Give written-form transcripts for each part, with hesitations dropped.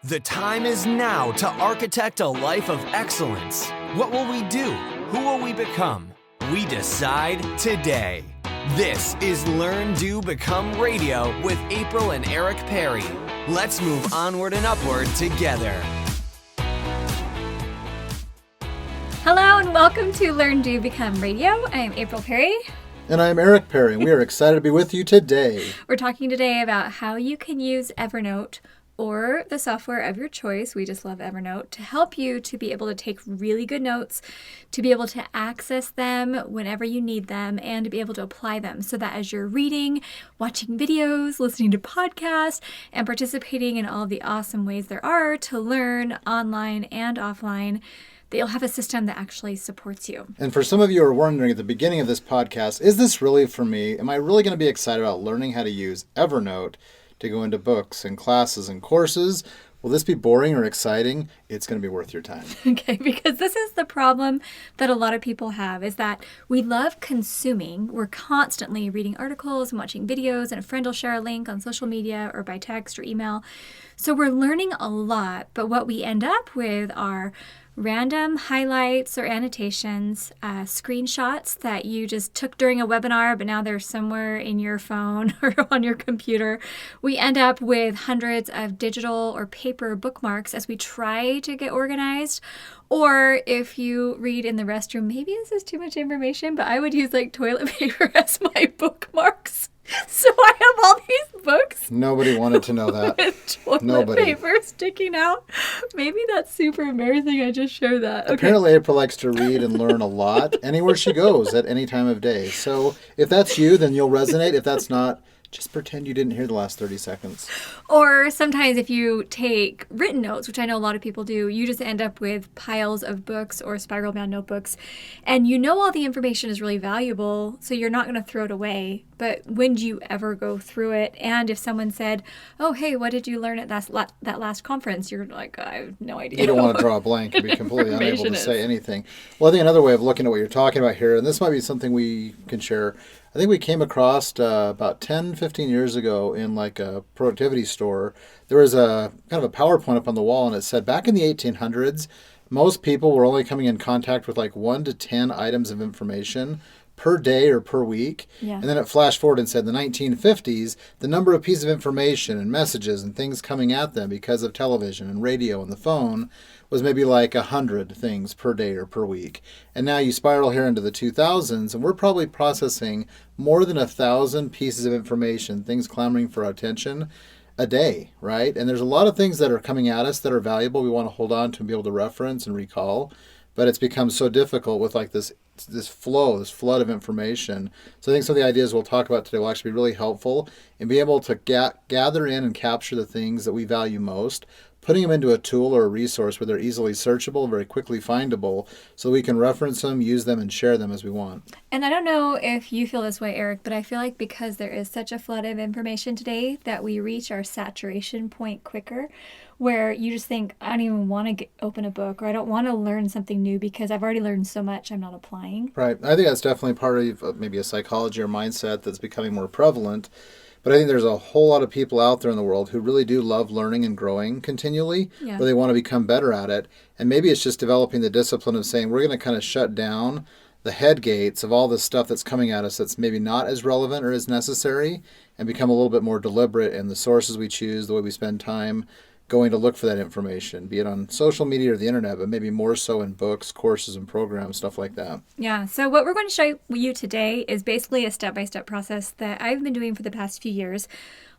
The time is now to architect a life of excellence. What will we do? Who will we become? We decide today. This is Learn, Do, Become Radio with April and Eric Perry. Let's move onward and upward together. Hello and welcome to Learn, Do, Become Radio. I'm April Perry. And I'm Eric Perry. We are excited to be with you today. We're talking today about how you can use Evernote or the software of your choice, we just love Evernote, to help you to be able to take really good notes, to be able to access them whenever you need them, and to be able to apply them so that as you're reading, watching videos, listening to podcasts, and participating in all the awesome ways there are to learn online and offline, that you'll have a system that actually supports you. And for some of you who are wondering at the beginning of this podcast, is this really for me? Am I really going to be excited about learning how to use Evernote to go into books and classes and courses? Will this be boring or exciting? It's going to be worth your time. Okay, because this is the problem that a lot of people have, is that we love consuming. We're constantly reading articles and watching videos, and a friend will share a link on social media or by text or email. So we're learning a lot, but what we end up with are random highlights or annotations, screenshots that you just took during a webinar, but now they're somewhere in your phone or on your computer. We end up with hundreds of digital or paper bookmarks as we try to get organized. Or if you read in the restroom, maybe this is too much information, but I would use like toilet paper as my bookmarks. So I have all these books. Nobody wanted to know that. With toilet paper sticking out. Maybe that's super embarrassing. I just shared that. Okay. Apparently April likes to read and learn a lot anywhere she goes at any time of day. So if that's you, then you'll resonate. If that's not, just pretend you didn't hear the last 30 seconds. Or sometimes if you take written notes, which I know a lot of people do, you just end up with piles of books or spiral bound notebooks. And you know all the information is really valuable, so you're not going to throw it away. But when do you ever go through it? And if someone said, oh, hey, what did you learn at that last conference? You're like, I have no idea. You don't want to draw a blank and be completely unable to say anything. Well, I think another way of looking at what you're talking about here, and this might be something we can share. I think we came across about 10, 15 years ago in like a productivity store. There was a kind of a PowerPoint up on the wall, and it said back in the 1800s, most people were only coming in contact with like 1 to 10 items of information per day or per week. Yeah. And then it flashed forward and said the 1950s, the number of pieces of information and messages and things coming at them because of television and radio and the phone was maybe like 100 things per day or per week. And now you spiral here into the 2000s, and we're probably processing more than 1,000 pieces of information, things clamoring for attention a day, right? And there's a lot of things that are coming at us that are valuable. We want to hold on to and be able to reference and recall. But it's become so difficult with like this flood of information. So I think some of the ideas we'll talk about today will actually be really helpful in being able to gather in and capture the things that we value most, putting them into a tool or a resource where they're easily searchable, very quickly findable, so we can reference them, use them, and share them as we want. And I don't know if you feel this way, Eric, but I feel like because there is such a flood of information today that we reach our saturation point quicker, where you just think, I don't even want to open a book, or I don't want to learn something new because I've already learned so much I'm not applying. Right. I think that's definitely part of maybe a psychology or mindset that's becoming more prevalent. But I think there's a whole lot of people out there in the world who really do love learning and growing continually, Yeah. where they want to become better at it. And maybe it's just developing the discipline of saying, we're going to kind of shut down the head gates of all this stuff that's coming at us that's maybe not as relevant or as necessary, and become a little bit more deliberate in the sources we choose, the way we spend time going to look for that information, be it on social media or the internet, but maybe more so in books, courses, and programs, stuff like that. Yeah, so what we're going to show you today is basically a step-by-step process that I've been doing for the past few years.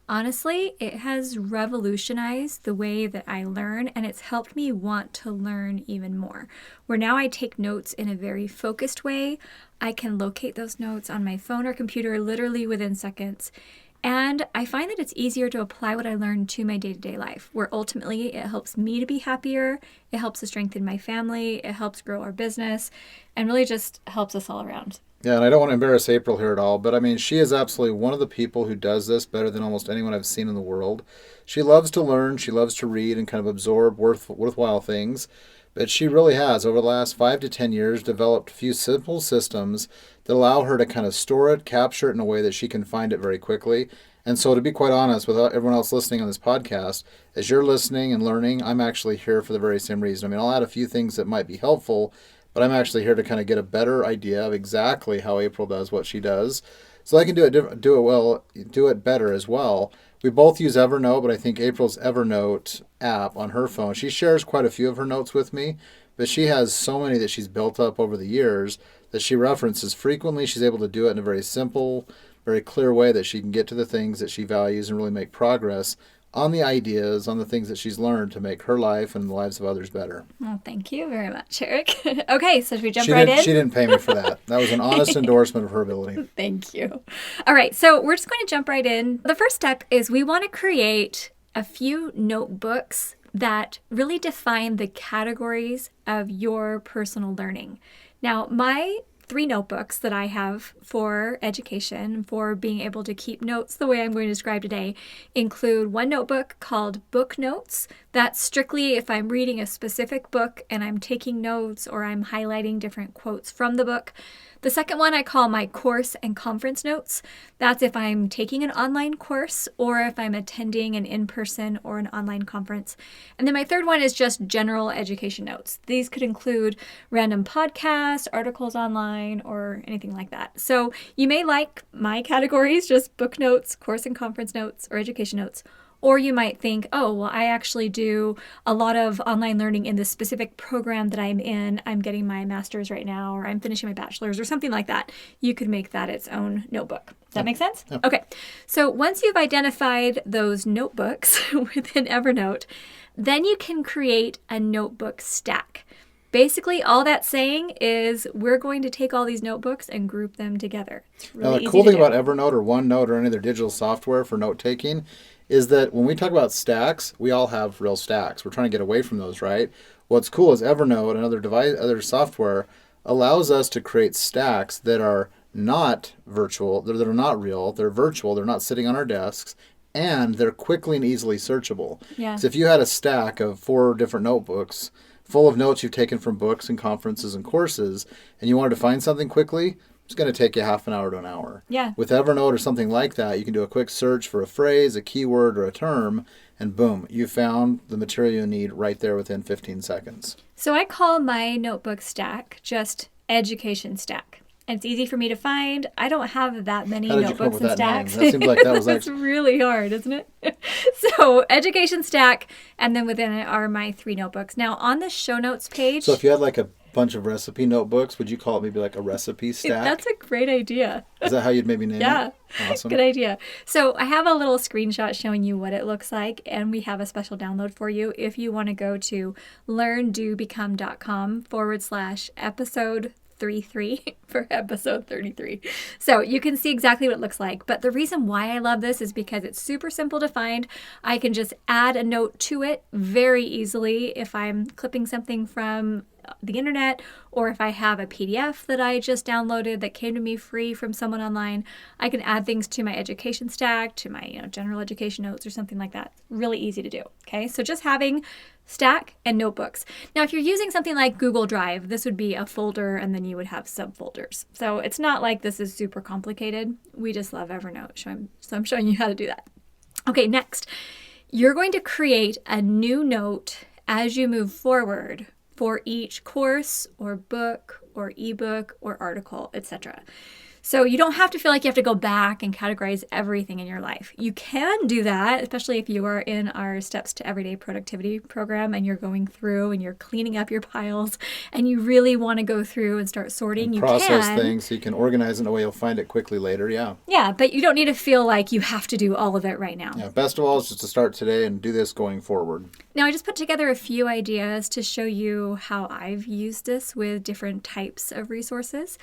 Honestly, it has revolutionized the way that I learn, and it's helped me want to learn even more. Where now I take notes in a very focused way. I can locate those notes on my phone or computer literally within seconds. And I find that it's easier to apply what I learned to my day-to-day life, where ultimately it helps me to be happier, it helps to strengthen my family, it helps grow our business, and really just helps us all around. Yeah, and I don't want to embarrass April here at all, but I mean, she is absolutely one of the people who does this better than almost anyone I've seen in the world. She loves to learn, she loves to read and kind of absorb worthwhile things. But she really has, over the last 5 to 10 years, developed a few simple systems that allow her to kind of store it, capture it in a way that she can find it very quickly, And so to be quite honest with everyone else listening on this podcast, as you're listening and learning, I'm actually here for the very same reason. I mean, I'll add a few things that might be helpful, but I'm actually here to kind of get a better idea of exactly how April does what she does, so I can do it better as well. We both use Evernote, but I think April's Evernote app on her phone, she shares quite a few of her notes with me, but she has so many that she's built up over the years that she references frequently. She's able to do it in a very simple, very clear way that she can get to the things that she values and really make progress on the ideas, on the things that she's learned to make her life and the lives of others better. Well, thank you very much, Eric. Okay, so should we jump right in? She didn't pay me for that. That was an honest endorsement of her ability. Thank you. All right, so we're just going to jump right in. The first step is we want to create a few notebooks that really define the categories of your personal learning. Now, my 3 notebooks that I have for education, for being able to keep notes the way I'm going to describe today, include one notebook called Book Notes. That's strictly if I'm reading a specific book and I'm taking notes or I'm highlighting different quotes from the book. The second one I call my course and conference notes. That's if I'm taking an online course or if I'm attending an in-person or an online conference. And then my third one is just general education notes. These could include random podcasts, articles online, or anything like that. So you may like my categories, just book notes, course and conference notes, or education notes. Or you might think, oh, well, I actually do a lot of online learning in the specific program that I'm in. I'm getting my master's right now, or I'm finishing my bachelor's, or something like that. You could make that its own notebook. Does that make sense? Yep. Okay. So once you've identified those notebooks within Evernote, then you can create a notebook stack. Basically, all that's saying is we're going to take all these notebooks and group them together. It's really now, the cool thing about Evernote or OneNote or any other digital software for note-taking is that when we talk about stacks, we all have real stacks. We're trying to get away from those, right? What's cool is Evernote and other software allows us to create stacks that are not virtual, that are not real, they're virtual, they're not sitting on our desks, and they're quickly and easily searchable. Yeah. So if you had a stack of 4 different notebooks full of notes you've taken from books and conferences and courses, and you wanted to find something quickly, it's going to take you half an hour to an hour. Yeah. With Evernote or something like that, you can do a quick search for a phrase, a keyword, or a term, and boom, you found the material you need right there within 15 seconds. So I call my notebook stack just education stack. And it's easy for me to find. I don't have that many notebooks and stacks. That seems like that was That's really hard, isn't it? So education stack, and then within it are my 3 notebooks. Now on the show notes page. So if you had like a bunch of recipe notebooks, would you call it maybe like a recipe stack? That's a great idea. Is that how you'd maybe name it? Yeah. Awesome. Good idea. So I have a little screenshot showing you what it looks like, and we have a special download for you if you want to go to learndobecome.com/episode 33 for episode 33. So you can see exactly what it looks like. But the reason why I love this is because it's super simple to find. I can just add a note to it very easily if I'm clipping something from the internet, or if I have a PDF that I just downloaded that came to me free from someone online. I can add things to my education stack, to my general education notes or something like that. Really easy to do. Okay, so just having stack and notebooks. Now, if you're using something like Google Drive, this would be a folder and then you would have subfolders. So it's not like this is super complicated. We just love Evernote. So I'm showing you how to do that. Okay, next, you're going to create a new note as you move forward for each course or book or ebook or article, etc. So you don't have to feel like you have to go back and categorize everything in your life. You can do that, especially if you are in our Steps to Everyday Productivity program and you're going through and you're cleaning up your piles and you really want to go through and start sorting. You process can. things so you can organize in a way you'll find it quickly later, yeah. Yeah, but you don't need to feel like you have to do all of it right now. Yeah, best of all is just to start today and do this going forward. Now, I just put together a few ideas to show you how I've used this with different types of resources.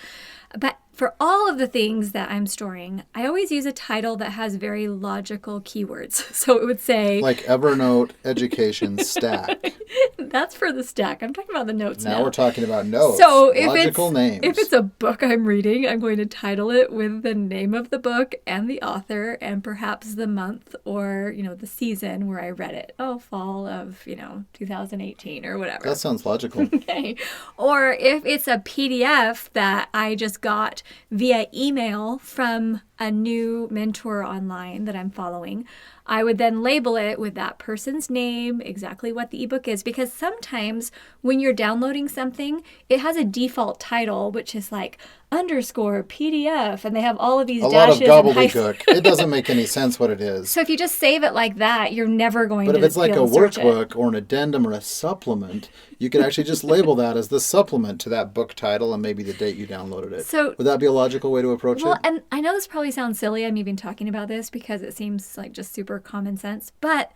But for all of the things that I'm storing, I always use a title that has very logical keywords. So it would say... like Evernote Education Stack. That's for the stack. I'm talking about the notes now. Now we're talking about notes. So names. If it's a book I'm reading, I'm going to title it with the name of the book and the author and perhaps the month or, the season where I read it. Oh, fall of, 2018 or whatever. That sounds logical. Okay. Or if it's a PDF that I just got got via email from a new mentor online that I'm following, I would then label it with that person's name, exactly what the ebook is. Because sometimes when you're downloading something, it has a default title, which is like _PDF, and they have all of these dashes A lot of and gobbledygook. It doesn't make any sense what it is. So if you just save it like that, you're never going to But if it's like be a able to search it. workbook or an addendum or a supplement, you could actually just label that as the supplement to that book title and maybe the date you downloaded it. So- would that be a logical way to approach Well, it? and I know this probably sounds silly, I'm even talking about this because it seems like just super common sense, but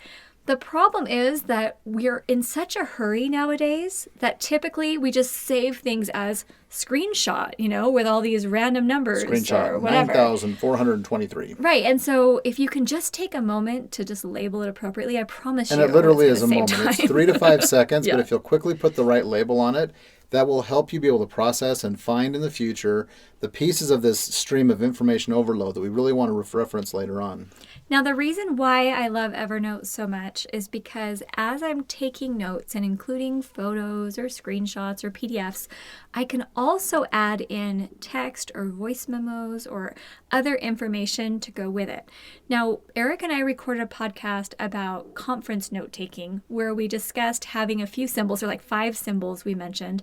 the problem is that we're in such a hurry nowadays that typically we just save things as screenshot, with all these random numbers or Screenshot whatever. 9,423. Right, and so if you can just take a moment to just label it appropriately, I promise And you it literally it's is a gonna moment. save It's time. 3 to 5 seconds, Yeah. but if you'll quickly put the right label on it, that will help you be able to process and find in the future the pieces of this stream of information overload that we really want to reference later on. Now, the reason why I love Evernote so much is because as I'm taking notes and including photos or screenshots or PDFs, I can also add in text or voice memos or other information to go with it. Now, Eric and I recorded a podcast about conference note taking where we discussed having a few symbols, or like 5 symbols we mentioned,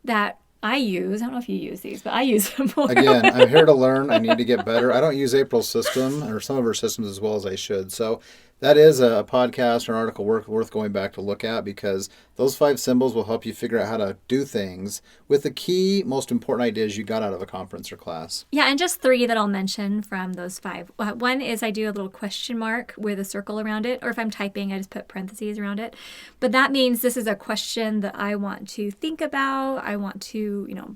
that I use. I don't know if you use these, but I use them more. Again, I'm here to learn. I need to get better. I don't use April's system or some of her systems as well as I should. So that is a podcast or an article worth going back to look at, because those 5 symbols will help you figure out how to do things with the key, most important ideas you got out of a conference or class. Yeah, and just 3 that I'll mention from those 5. One is I do a little question mark with a circle around it, or if I'm typing, I just put parentheses around it. But that means this is a question that I want to think about. I want to,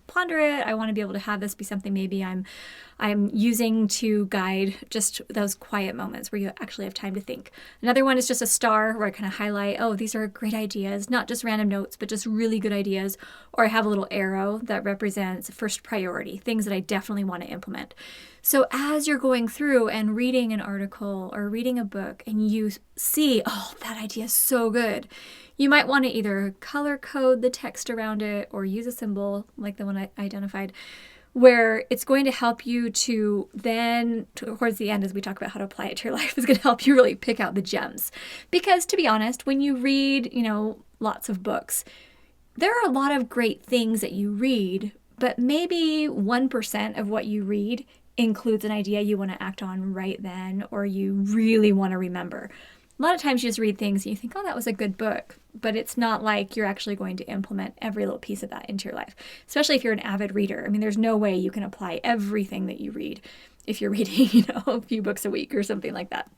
ponder it. I want to be able to have this be something maybe I'm using to guide just those quiet moments where you actually have time to think. Another one is just a star where I kind of highlight, oh, these are great ideas, not just random notes, but just really good ideas. Or I have a little arrow that represents first priority, things that I definitely want to implement. So as you're going through and reading an article or reading a book and you see, oh, that idea is so good, you might want to either color code the text around it or use a symbol like the one I identified, where it's going to help you to then, towards the end, as we talk about how to apply it to your life, is going to help you really pick out the gems. Because to be honest, when you read, lots of books, there are a lot of great things that you read, but maybe 1% of what you read includes an idea you want to act on right then, or you really want to remember. A lot of times you just read things and you think, oh, that was a good book, but it's not like you're actually going to implement every little piece of that into your life, especially if you're an avid reader. I mean, there's no way you can apply everything that you read if you're reading, a few books a week or something like that.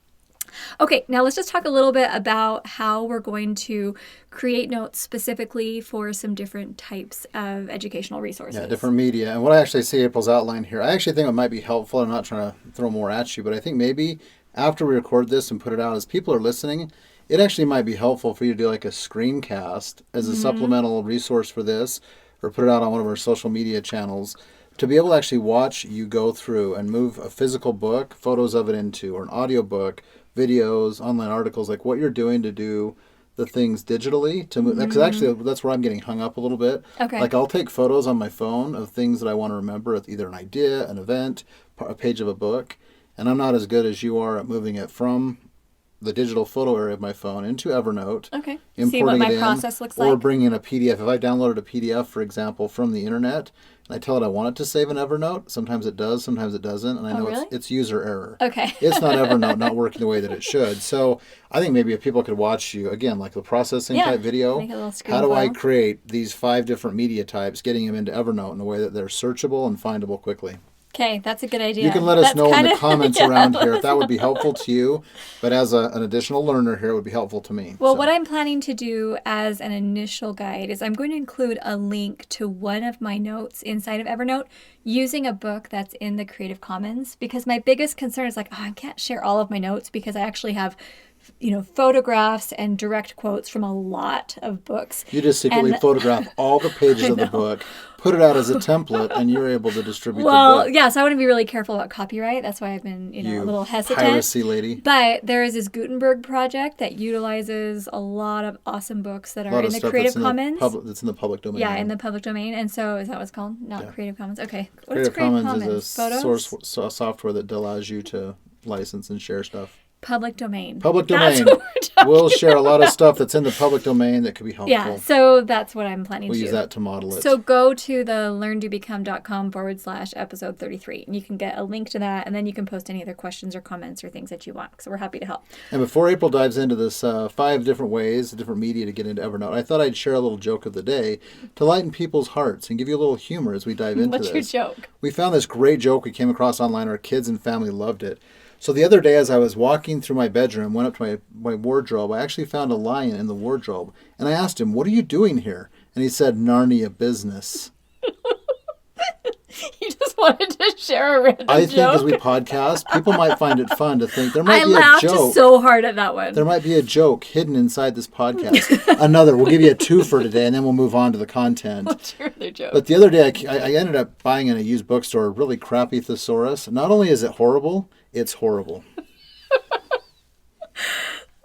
Okay, now let's just talk a little bit about how we're going to create notes specifically for some different types of educational resources. Yeah, different media. And what I actually see April's outline here, I actually think it might be helpful. I'm not trying to throw more at you, but I think maybe after we record this and put it out, as people are listening, it actually might be helpful for you to do like a screencast as a supplemental resource for this, or put it out on one of our social media channels, to be able to actually watch you go through and move a physical book, photos of it into, or an audio book, videos, online articles, like what you're doing to do the things digitally to move. Because actually that's where I'm getting hung up a little bit. Okay. Like I'll take photos on my phone of things that I want to remember, either an idea, an event, a page of a book, and I'm not as good as you are at moving it from the digital photo area of my phone into Evernote. Okay. Importing See what my it in, process looks or like. bringing in a PDF. If I downloaded a PDF, for example, from the internet, and I tell it I want it to save in Evernote, sometimes it does, sometimes it doesn't, and I know really? it's user error. Okay. It's not Evernote not working the way that it should. So I think maybe if people could watch you, again, like the processing Yeah, type video, make a little screen how do I file. create these 5 different media types, getting them into Evernote in a way that they're searchable and findable quickly? Okay, that's a good idea. You can let us That's know in the kinda- comments yeah, around here if that would be helpful to you. But as an additional learner here, it would be helpful to me. Well, So, what I'm planning to do as an initial guide is I'm going to include a link to one of my notes inside of Evernote using a book that's in the Creative Commons, because my biggest concern is like, oh, I can't share all of my notes because I actually have photographs and direct quotes from a lot of books. You just secretly photograph all the pages of the book, put it out as a template, and you're able to distribute the book. Well, yeah, so I want to be really careful about copyright. That's why I've been, a little hesitant. Piracy lady. But there is this Gutenberg project that utilizes a lot of awesome books that are in the Creative Commons. That's in the public domain. Yeah, in the public domain. And so, is that what it's called? Not Creative Commons. Okay. Creative Commons is a software that allows you to license and share stuff. Public domain. Public domain. We'll share a lot of stuff that's in the public domain that could be helpful. Yeah, so that's what I'm planning to do. We'll use that to model it. So go to the learndobecome.com/episode 33, and you can get a link to that, and then you can post any other questions or comments or things that you want. So we're happy to help. And before April dives into this 5 different ways, different media to get into Evernote, I thought I'd share a little joke of the day to lighten people's hearts and give you a little humor as we dive into this. What's your joke? We found this great joke we came across online. Our kids and family loved it. So the other day, as I was walking through my bedroom, went up to my wardrobe, I actually found a lion in the wardrobe. And I asked him, "What are you doing here?" And he said, "Narnia business." You just wanted to share a random joke. I think as we podcast, people might find it fun to think there might be a joke. I laughed so hard at that one. There might be a joke hidden inside this podcast. We'll give you a 2 for today, and then we'll move on to the content. What's your other joke? But the other day, I ended up buying in a used bookstore a really crappy thesaurus. Not only is it horrible, it's horrible.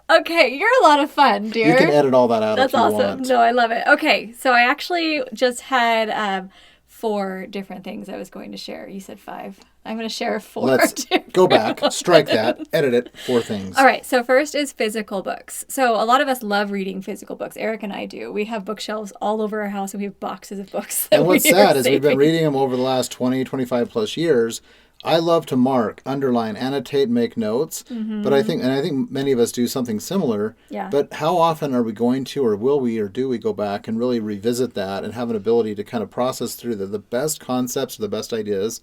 Okay, you're a lot of fun, dear. You can edit all that out if you want. That's awesome. No, I love it. Okay, so I actually just had 4 different things I was going to share. You said 5. I'm going to share 4. Let's go back, strike that, edit it, 4 things. All right, so first is physical books. So a lot of us love reading physical books. Eric and I do. We have bookshelves all over our house, and we have boxes of books. And what's sad is we've been reading them over the last 20, 25 plus years. I love to mark, underline, annotate, make notes. Mm-hmm. But I think many of us do something similar. Yeah. But how often are we going to, or will we, or do we go back and really revisit that and have an ability to kind of process through the best concepts or the best ideas?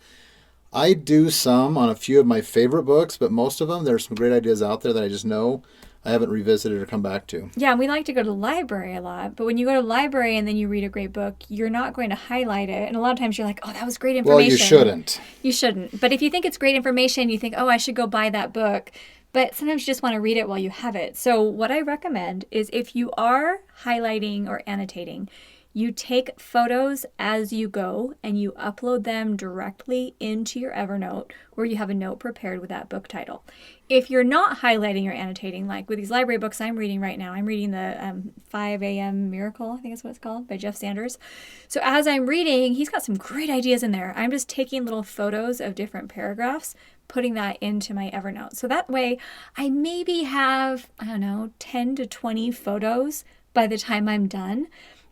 I do some on a few of my favorite books, but most of them, there's some great ideas out there that I just know I haven't revisited or come back to. Yeah, we like to go to the library a lot. But when you go to the library and then you read a great book, you're not going to highlight it. And a lot of times you're like, oh, that was great information. Well, you shouldn't. You shouldn't. But if you think it's great information, you think, oh, I should go buy that book. But sometimes you just want to read it while you have it. So what I recommend is if you are highlighting or annotating, you take photos as you go and you upload them directly into your Evernote where you have a note prepared with that book title. If you're not highlighting or annotating, like with these library books I'm reading right now, I'm reading the 5 a.m. Miracle, I think that's what it's called, by Jeff Sanders. So as I'm reading, he's got some great ideas in there. I'm just taking little photos of different paragraphs, putting that into my Evernote. So that way I maybe have, 10 to 20 photos by the time I'm done.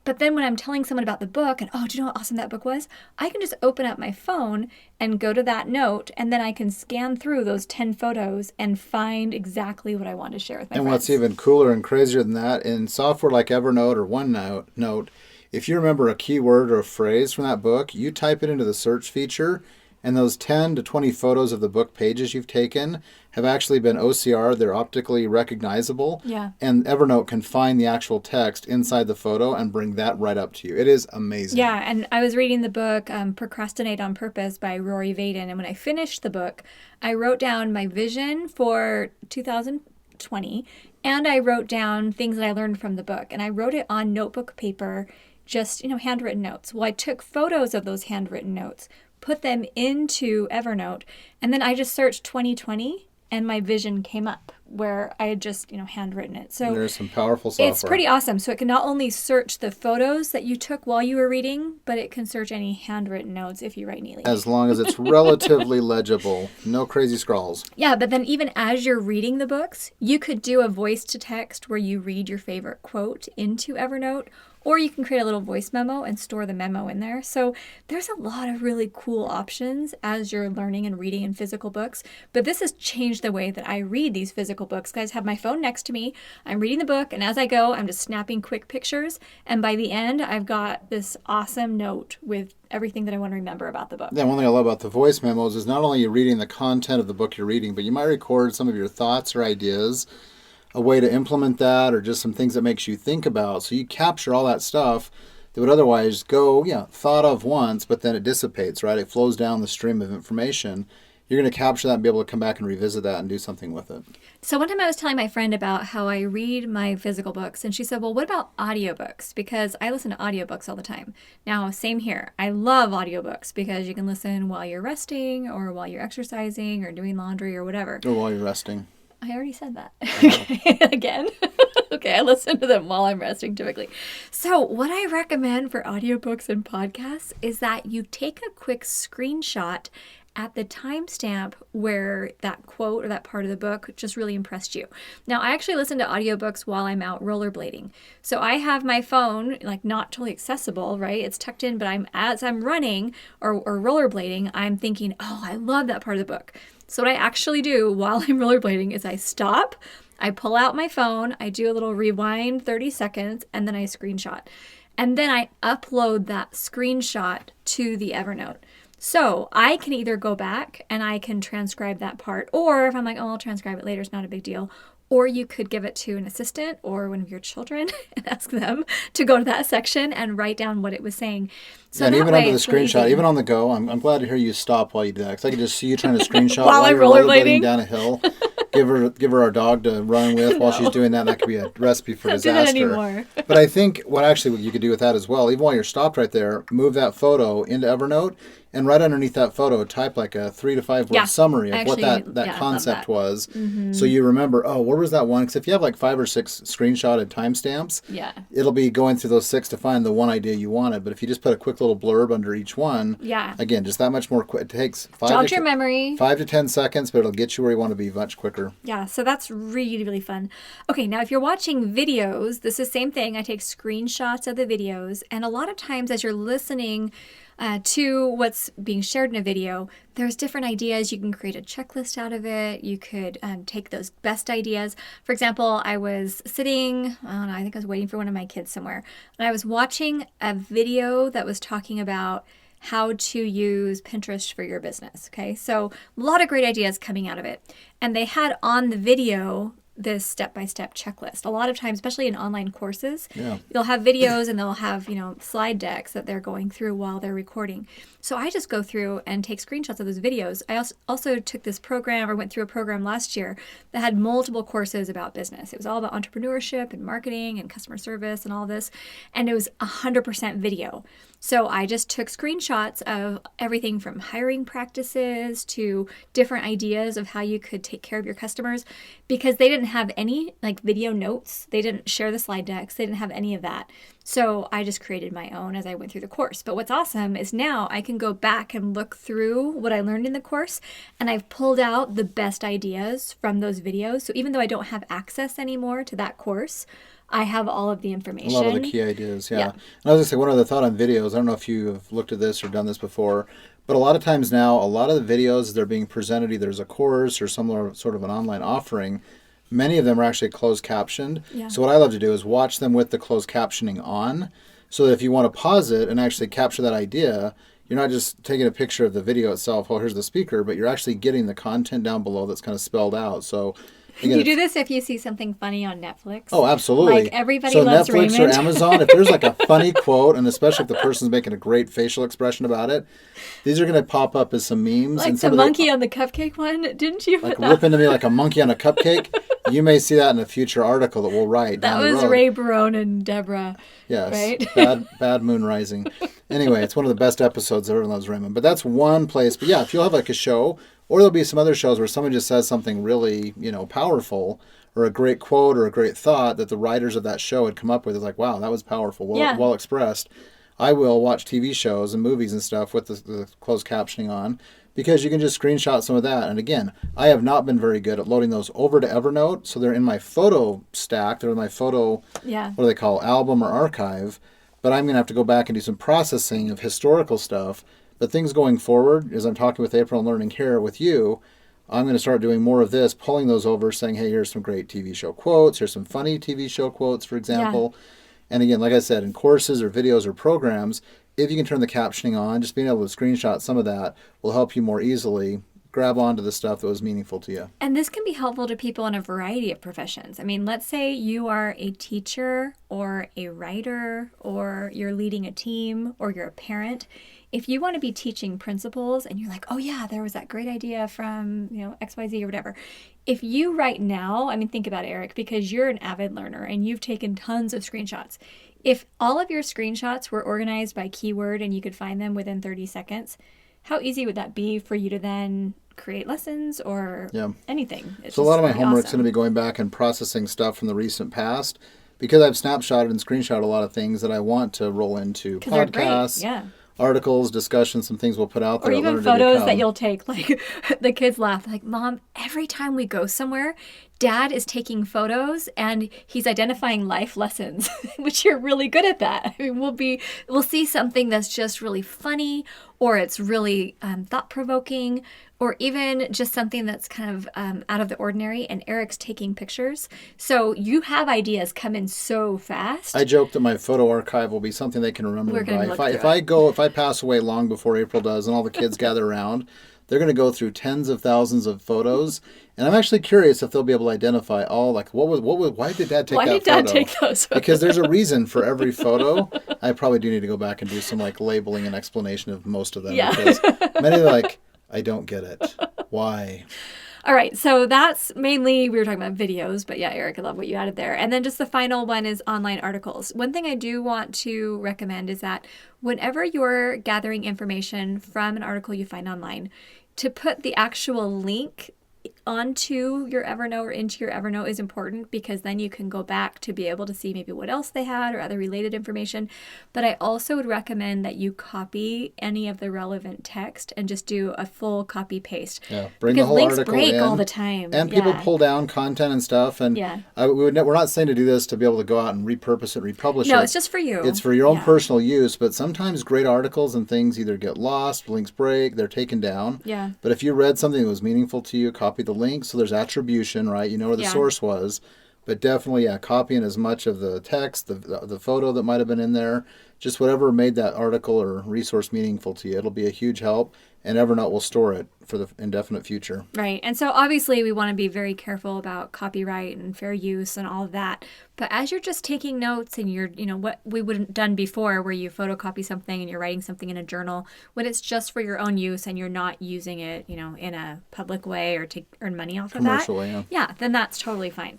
But then when I'm telling someone about the book and, oh, do you know how awesome that book was? I can just open up my phone and go to that note, and then I can scan through those 10 photos and find exactly what I want to share with my friends. And what's even cooler and crazier than that, in software like Evernote or OneNote, if you remember a keyword or a phrase from that book, you type it into the search feature, and those 10 to 20 photos of the book pages you've taken have actually been OCR. They're optically recognizable. Yeah. And Evernote can find the actual text inside the photo and bring that right up to you. It is amazing. Yeah, and I was reading the book Procrastinate on Purpose by Rory Vaden, and when I finished the book, I wrote down my vision for 2020, and I wrote down things that I learned from the book, and I wrote it on notebook paper, just, handwritten notes. Well, I took photos of those handwritten notes, put them into Evernote, and then I just searched 2020 and my vision came up where I had just, handwritten it. So there's some powerful software. It's pretty awesome. So it can not only search the photos that you took while you were reading, but it can search any handwritten notes if you write neatly. As long as it's relatively legible. No crazy scrawls. Yeah, but then even as you're reading the books, you could do a voice to text where you read your favorite quote into Evernote, or you can create a little voice memo and store the memo in there. So there's a lot of really cool options as you're learning and reading in physical books. But this has changed the way that I read these physical books. Guys, I have my phone next to me. I'm reading the book, and as I go, I'm just snapping quick pictures. And by the end, I've got this awesome note with everything that I want to remember about the book. Yeah, one thing I love about the voice memos is not only you're reading the content of the book you're reading, but you might record some of your thoughts or ideas, a way to implement that, or just some things that makes you think about. So you capture all that stuff that would otherwise go, thought of once, but then it dissipates, right? It flows down the stream of information. you're going to capture that and be able to come back and revisit that and do something with it. So one time I was telling my friend about how I read my physical books, and she said, well, what about audiobooks? Because I listen to audiobooks all the time. Now, same here. I love audiobooks because you can listen while you're resting or while you're exercising or doing laundry or whatever. Or while you're resting. I already said that. Again. Okay, I listen to them while I'm resting typically. So what I recommend for audiobooks and podcasts is that you take a quick screenshot at the timestamp where that quote or that part of the book just really impressed you. Now, I actually listen to audiobooks while I'm out rollerblading. So I have my phone, like not totally accessible, right? It's tucked in, but as I'm running or rollerblading, I'm thinking, oh, I love that part of the book. So what I actually do while I'm rollerblading is I stop, I pull out my phone, I do a little rewind 30 seconds, and then I screenshot. And then I upload that screenshot to the Evernote. So I can either go back and I can transcribe that part, or if I'm like, oh, I'll transcribe it later, it's not a big deal. Or you could give it to an assistant or one of your children and ask them to go to that section and write down what it was saying. So and that even way, under the it's really screenshot, easy. even on the go, I'm glad to hear you stop while you do that, because I could just see you trying to screenshot While I'm you're rollerblading. down a hill. Give her our dog to run with while she's doing that. That could be a recipe for Don't do disaster. that anymore. But I think what you could do with that as well, even while you're stopped right there, move that photo into Evernote, and right underneath that photo, type like a 3 to 5 word Yeah. summary of what Actually, that I love concept that. was. So you remember, oh, where was that one? Because if you have like 5 or 6 screenshotted timestamps, Yeah. it'll be going through those 6 to find the one idea you wanted. But if you just put a quick little blurb under each one, Yeah. again, just that much more quick. It takes Jog your memory. 5 to 10 seconds, but it'll get you where you want to be much quicker. Yeah, so that's really, really fun. Okay, now if you're watching videos, this is the same thing. I take screenshots of the videos, and a lot of times as you're listening to what's being shared in a video, there's different ideas. You can create a checklist out of it. You could take those best ideas. For example, I was sitting, I don't know, I think I was waiting for one of my kids somewhere, and I was watching a video that was talking about how to use Pinterest for your business. Okay, so a lot of great ideas coming out of it. And they had on the video this step-by-step checklist. A lot of times, especially in online courses, you'll have videos and they'll have, slide decks that they're going through while they're recording. So I just go through and take screenshots of those videos. I also took this program or went through a program last year that had multiple courses about business. It was all about entrepreneurship and marketing and customer service and all this. And it was 100% video. So I just took screenshots of everything from hiring practices to different ideas of how you could take care of your customers, because they didn't have any like video notes. They didn't share the slide decks. They didn't have any of that. So I just created my own as I went through the course. But what's awesome is now I can go back and look through what I learned in the course, and I've pulled out the best ideas from those videos. So even though I don't have access anymore to that course, I have all of the information. A lot of the key ideas, yeah. Yeah. And I was going to say, one other thought on videos. I don't know if you have looked at this or done this before, but a lot of times now, a lot of the videos, they're being presented either as a course or some sort of an online offering. Many of them are actually closed captioned. Yeah. So what I love to do is watch them with the closed captioning on, so that if you want to pause it and actually capture that idea, you're not just taking a picture of the video itself, oh, here's the speaker, but you're actually getting the content down below that's kind of spelled out. So again, You do this if you see something funny on Netflix. Oh, absolutely. Like Everybody so Loves Netflix Raymond. or Amazon, if there's like a funny quote, and especially if the person's making a great facial expression about it, these are going to pop up as some memes. Like and the some monkey on the cupcake one, didn't you? like rip into me like a monkey on a cupcake. You may see that in a future article that we'll write That down the was road. Ray Barone and Deborah. Yes, right? bad moon rising. Anyway, it's one of the best episodes. Everyone loves Raymond. But that's one place. But yeah, if you'll have like a show, or there'll be some other shows where someone just says something really, powerful, or a great quote or a great thought that the writers of that show had come up with. It's like, wow, that was powerful, well expressed. I will watch TV shows and movies and stuff with the closed captioning on, because you can just screenshot some of that. And again, I have not been very good at loading those over to Evernote, so they're in my photo stack. They're in my photo, what do they call, album or archive. But I'm going to have to go back and do some processing of historical stuff. But things going forward, as I'm talking with April and learning here with you, I'm going to start doing more of this, pulling those over, saying, hey, here's some great TV show quotes. Here's some funny TV show quotes, for example. And again, like I said, in courses or videos or programs, if you can turn the captioning on, just being able to screenshot some of that will help you more easily grab onto the stuff that was meaningful to you. And this can be helpful to people in a variety of professions. I mean, let's say you are a teacher or a writer, or you're leading a team, or you're a parent. If you want to be teaching principles and you're like, oh yeah, there was that great idea from, XYZ or whatever. If you right now, I mean, think about it, Eric, because you're an avid learner and you've taken tons of screenshots. If all of your screenshots were organized by keyword and you could find them within 30 seconds, how easy would that be for you to then create lessons or anything? So a lot of my homework's going to be going back and processing stuff from the recent past, because I've snapshotted and screenshot a lot of things that I want to roll into podcasts, articles, discussions, some things we'll put out there. Or even photos that you'll take. Like, the kids laugh, like, Mom, every time we go somewhere, Dad is taking photos and he's identifying life lessons, which you're really good at that. I mean, we'll see something that's just really funny, or it's really thought-provoking, or even just something that's kind of out of the ordinary, and Eric's taking pictures. So you have ideas come in so fast. I joke that my photo archive will be something they can remember. If I pass away long before April does and all the kids gather around, they're going to go through tens of thousands of photos, and I'm actually curious if they'll be able to identify all, like, why did Dad take that photo? Why did Dad take those photos? Because there's a reason for every photo. I probably do need to go back and do some, like, labeling and explanation of most of them. Yeah. Because many are like, I don't get it. Why? All right, so that's mainly, we were talking about videos, but yeah, Eric, I love what you added there. And then just the final one is online articles. One thing I do want to recommend is that whenever you're gathering information from an article you find online, to put the actual link onto your Evernote or into your Evernote is important, because then you can go back to be able to see maybe what else they had or other related information. But I also would recommend that you copy any of the relevant text and just do a full copy paste. Yeah, bring the whole article in. Because links break all the time. And people pull down content and stuff. And we're not saying to do this to be able to go out and repurpose it, republish it. No, it's just for you. It's for your own personal use. But sometimes great articles and things either get lost, links break, they're taken down. Yeah. But if you read something that was meaningful to you, copy the link, so there's attribution, right? You know where the source was, but definitely, copying as much of the text, the photo that might have been in there, just whatever made that article or resource meaningful to you. It'll be a huge help, and Evernote will store it for the indefinite future. Right, and so obviously we want to be very careful about copyright and fair use and all of that. But as you're just taking notes and you're, what we would have done before, where you photocopy something and you're writing something in a journal, when it's just for your own use and you're not using it, in a public way or to earn money off of that. Commercially, then that's totally fine.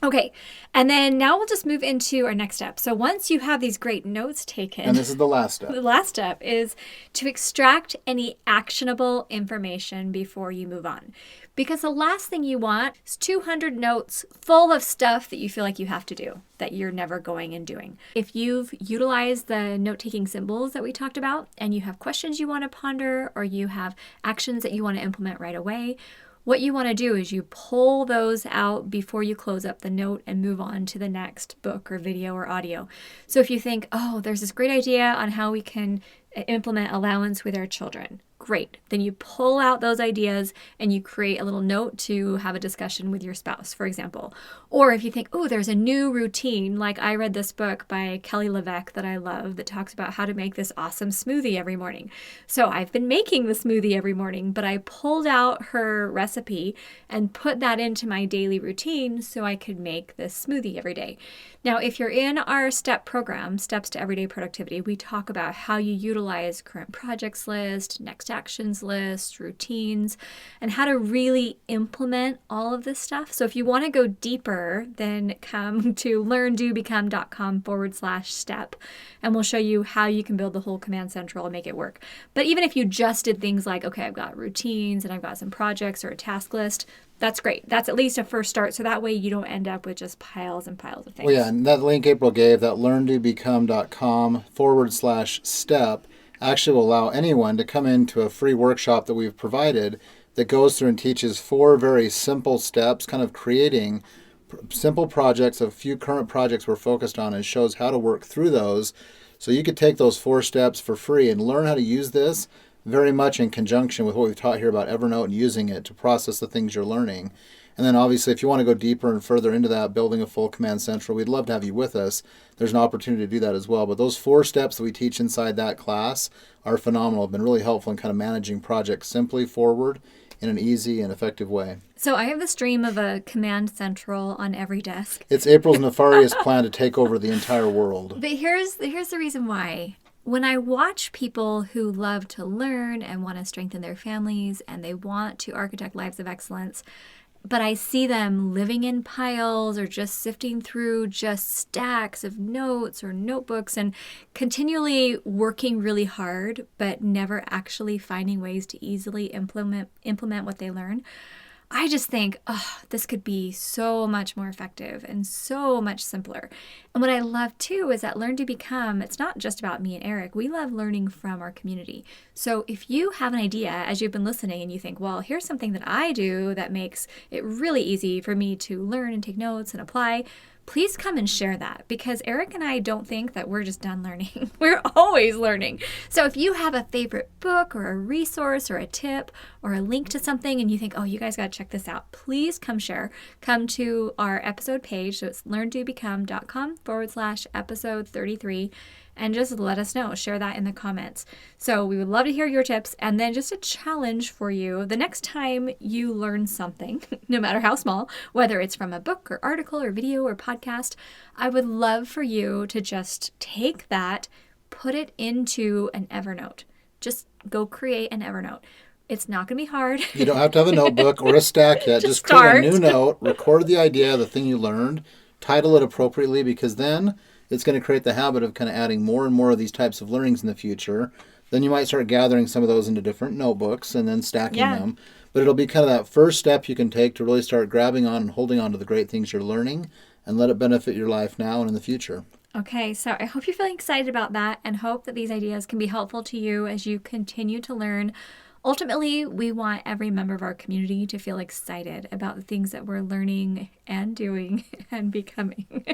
Okay, and then now we'll just move into our next step. So once you have these great notes taken... And this is the last step. The last step is to extract any actionable information before you move on. Because the last thing you want is 200 notes full of stuff that you feel like you have to do, that you're never going and doing. If you've utilized the note-taking symbols that we talked about, and you have questions you want to ponder, or you have actions that you want to implement right away, what you want to do is you pull those out before you close up the note and move on to the next book or video or audio. So if you think, oh, there's this great idea on how we can implement allowance with our children. Great. Then you pull out those ideas and you create a little note to have a discussion with your spouse, for example. Or if you think, oh, there's a new routine, like I read this book by Kelly LeVeque that I love that talks about how to make this awesome smoothie every morning. So I've been making the smoothie every morning, but I pulled out her recipe and put that into my daily routine so I could make this smoothie every day. Now, if you're in our STEP program, Steps to Everyday Productivity, we talk about how you utilize current projects list, next actions list, routines, and how to really implement all of this stuff. So if you want to go deeper, then come to learndobecome.com/step, and we'll show you how you can build the whole Command Central and make it work. But even if you just did things like, okay, I've got routines and I've got some projects or a task list, that's great. That's at least a first start. So that way you don't end up with just piles and piles of things. Well, yeah, and that link April gave, that learndobecome.com/step, actually will allow anyone to come into a free workshop that we've provided that goes through and teaches 4 very simple steps, kind of creating simple projects, a few current projects we're focused on, and shows how to work through those. So you could take those 4 steps for free and learn how to use this very much in conjunction with what we've taught here about Evernote and using it to process the things you're learning. And then obviously if you want to go deeper and further into that, building a full Command Central, we'd love to have you with us. There's an opportunity to do that as well. But those 4 steps that we teach inside that class are phenomenal. Have been really helpful in kind of managing projects simply forward in an easy and effective way. So I have this dream of a command central on every desk. It's April's nefarious plan to take over the entire world. But here's the reason why. When I watch people who love to learn and want to strengthen their families and they want to architect lives of excellence, but I see them living in piles or just sifting through just stacks of notes or notebooks and continually working really hard, but never actually finding ways to easily implement what they learn. I just think, oh, this could be so much more effective and so much simpler. And what I love too is that Learn to Become, it's not just about me and Eric. We love learning from our community. So if you have an idea as you've been listening and you think, well, here's something that I do that makes it really easy for me to learn and take notes and apply, please come and share that, because Eric and I don't think that we're just done learning. We're always learning. So if you have a favorite book or a resource or a tip or a link to something and you think, oh, you guys got to check this out, please come share. Come to our episode page. So it's learntobecome.com/episode 33. And just let us know. Share that in the comments. So we would love to hear your tips. And then just a challenge for you. The next time you learn something, no matter how small, whether it's from a book or article or video or podcast, I would love for you to just take that, put it into an Evernote. Just go create an Evernote. It's not going to be hard. You don't have to have a notebook or a stack yet. Just start. create a new note, record the idea, the thing you learned, title it appropriately, because then it's going to create the habit of kind of adding more and more of these types of learnings in the future. Then you might start gathering some of those into different notebooks and then stacking them. But it'll be kind of that first step you can take to really start grabbing on and holding on to the great things you're learning and let it benefit your life now and in the future. Okay, so I hope you're feeling excited about that and hope that these ideas can be helpful to you as you continue to learn. Ultimately, we want every member of our community to feel excited about the things that we're learning and doing and becoming. Do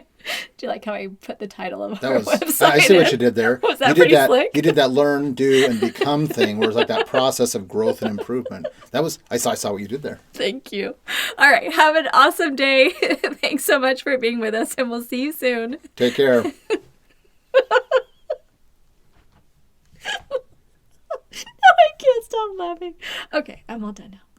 you like how I put the title of our website? I see what you did there. Was that pretty slick? You did that learn, do, and become thing, where it's like that process of growth and improvement. I saw what you did there. Thank you. All right, have an awesome day. Thanks so much for being with us, and we'll see you soon. Take care. I can't stop laughing. Okay, I'm all done now.